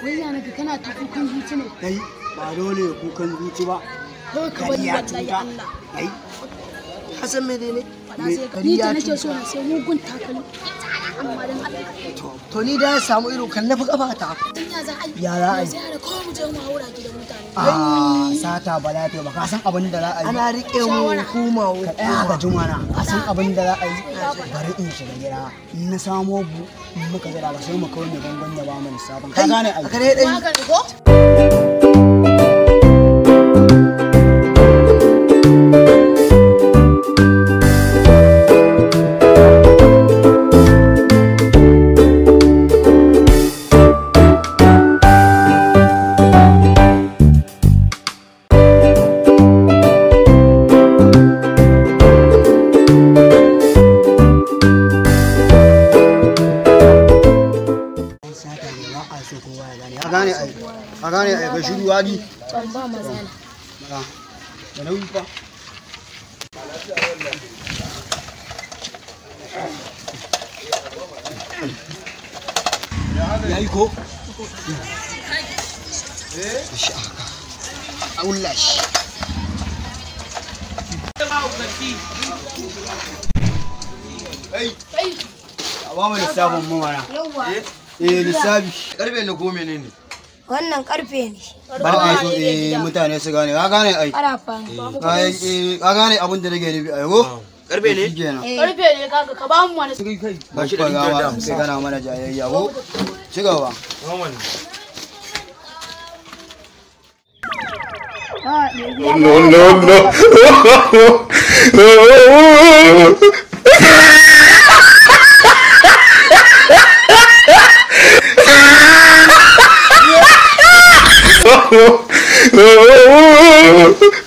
Wai yana ga kana ta kukan zuci ne. Kai ba dole kukan zuci ba. Ko ka bari wallahi Allah. Kai. Hasan me ne? Ni ta nake so na sai mugun takalmi. Amma dan Allah. To ni da samu irin kallafi kafa ta. Ya za a yi? Sai da ko mu je mu haura gidan mutane. Sata ba lafiya ba ka san abin da za a yi. Ana rike mu hukuma ka ɗaya ga jumana ka san abin da za a yi. Bari in shiga gida in na samo muka jira ba sai mu kawai mai gangan da ba mu lissafin ka gane ai. Kare dai. A gane ai ga shiru wadi. Ba matsala. Da nauyi fa. Yayi ko? Shi aka. Allah shi. Kai. Ba mu lissafin mu mana. Lissafi. Karfe na ko menene? Wannan karfe ne. Ba a so mutane su gane. Ka gane ai. Arafa. Ka gane abin da nake nufi ai ko? Karfe ne? Karfe ne kaga ka ba mu wani. Ba shi da gawa sai kana mana jayayya ko? Ci gaba. No.